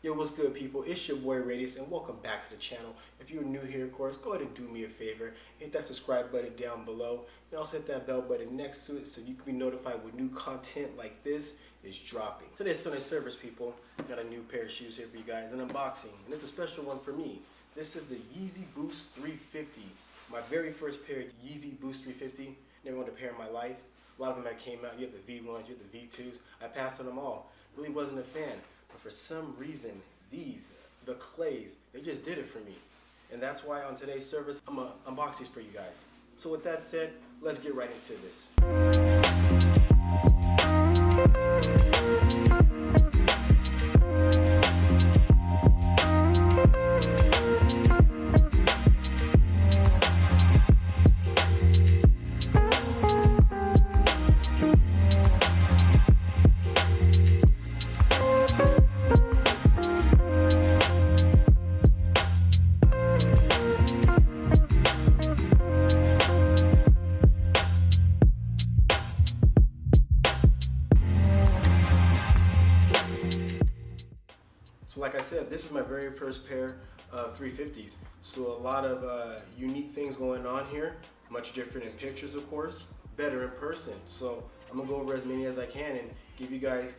Yo, what's good, people? It's your boy Raadius, and welcome back to the channel. If you're new here, of course, go ahead and do me a favor. Hit that subscribe button down below, and also hit that bell button next to it so you can be notified when new content like this is dropping. Today's Sunday service, people. Got a new pair of shoes here for you guys, an unboxing, and it's a special one for me. This is the Yeezy Boost 350. My very first pair of Yeezy Boost 350. Never owned a pair in my life. A lot of them that came out, you have the V1s, you have the V2s. I passed on them all. Really wasn't a fan. But for some reason, the clays, they just did it for me. And that's why on today's service, I'm going to unbox these for you guys. So with that said, let's get right into this. So like I said, this is my very first pair of 350s. So a lot of unique things going on here. Much different in pictures, of course. Better in person. So I'm gonna go over as many as I can and give you guys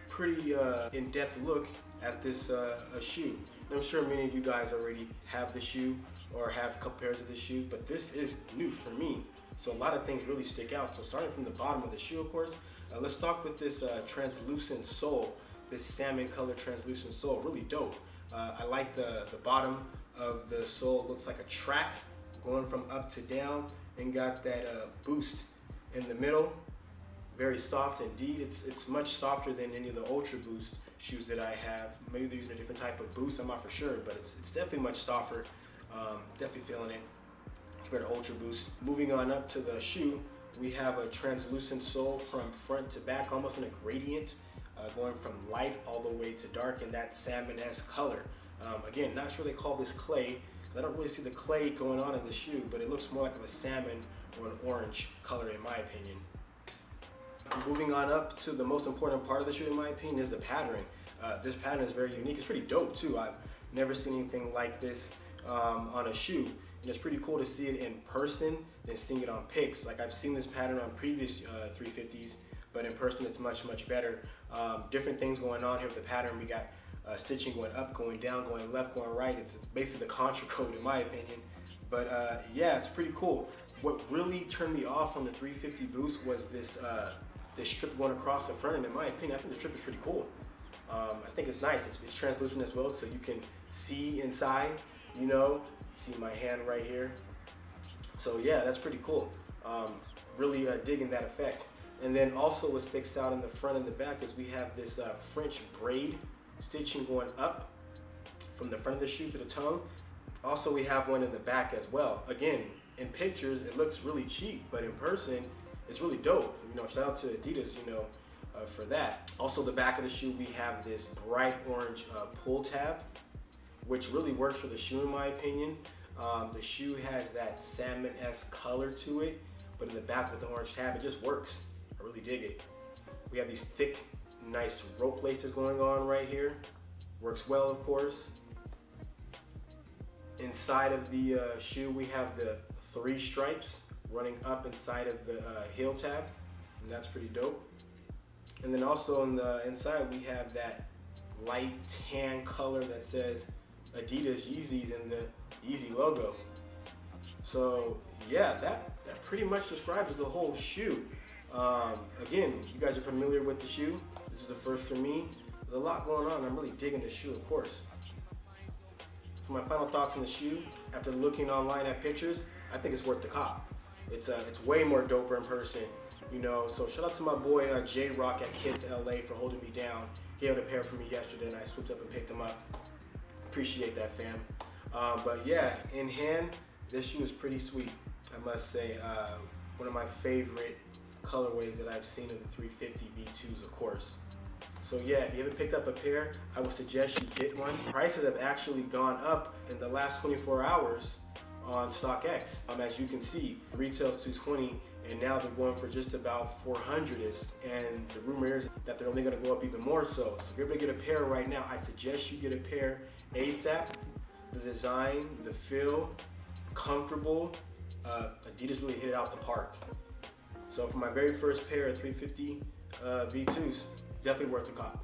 pretty in-depth look at this shoe. And I'm sure many of you guys already have the shoe or have a couple pairs of the shoes, but this is new for me. So a lot of things really stick out. So starting from the bottom of the shoe, of course, let's start with this translucent sole. This salmon color translucent sole, really dope. I like the bottom of the sole. It looks like a track going from up to down, and got that boost in the middle. Very soft indeed. It's much softer than any of the Ultra Boost shoes that I have. Maybe they're using a different type of boost, I'm not for sure, but it's definitely much softer. Definitely feeling it compared to Ultra Boost. Moving on up to the shoe, we have a translucent sole from front to back, almost in a gradient. Going from light all the way to dark in that salmon-esque color. Again, not sure they call this clay. I don't really see the clay going on in the shoe, but it looks more like of a salmon or an orange color in my opinion. Moving on up to the most important part of the shoe in my opinion is the pattern. This pattern is very unique. It's pretty dope too. I've never seen anything like this on a shoe. And it's pretty cool to see it in person than seeing it on pics. Like I've seen this pattern on previous 350s, but in person it's much, much better. Different things going on here with the pattern. We got stitching going up, going down, going left, going right. It's basically the contra code in my opinion. But yeah, it's pretty cool. What really turned me off on the 350 Boost was this strip going across the front, and in my opinion, I think the strip is pretty cool. I think it's nice. It's translucent as well, so you can see inside, you know. You see my hand right here. So yeah, that's pretty cool. Really digging that effect. And then also what sticks out in the front and the back is we have this French braid stitching going up from the front of the shoe to the tongue. Also we have one in the back as well. Again, in pictures it looks really cheap, but in person it's really dope. You know, shout out to Adidas, you know, for that. Also the back of the shoe we have this bright orange pull tab, which really works for the shoe in my opinion. The shoe has that salmon-esque color to it, but in the back with the orange tab it just works. I really dig it. We have these thick, nice rope laces going on right here. Works well, of course. Inside of the shoe, we have the 3 stripes running up inside of the heel tab, and that's pretty dope. And then also on the inside, we have that light tan color that says Adidas Yeezys and the Yeezy logo. So yeah, that pretty much describes the whole shoe. Again, you guys are familiar with the shoe. This is the first for me. There's a lot going on. I'm really digging the shoe, of course. So my final thoughts on the shoe, after looking online at pictures, I think it's worth the cop. It's way more doper in person, you know. So shout out to my boy J-Rock at Kids LA for holding me down. He had a pair for me yesterday and I swooped up and picked them up. Appreciate that, fam. But yeah, in hand, this shoe is pretty sweet. I must say, one of my favorite colorways that I've seen of the 350 V2s, of course. So yeah, if you haven't picked up a pair, I would suggest you get one. Prices have actually gone up in the last 24 hours on StockX. As you can see, retails $220 and now they're going for just about 400ish, and the rumor is that they're only going to go up even more so. So if you're able to get a pair right now, I suggest you get a pair ASAP. The design, the feel, comfortable, Adidas really hit it out the park. So for my very first pair of 350 V2s, definitely worth the cop.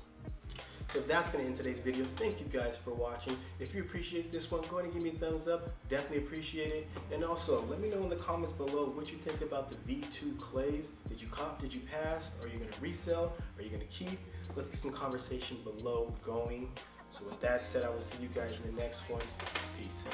So that's going to end today's video. Thank you guys for watching. If you appreciate this one, go ahead and give me a thumbs up. Definitely appreciate it. And also, let me know in the comments below what you think about the V2 clays. Did you cop? Did you pass? Are you going to resell? Are you going to keep? Let's get some conversation below going. So with that said, I will see you guys in the next one. Peace.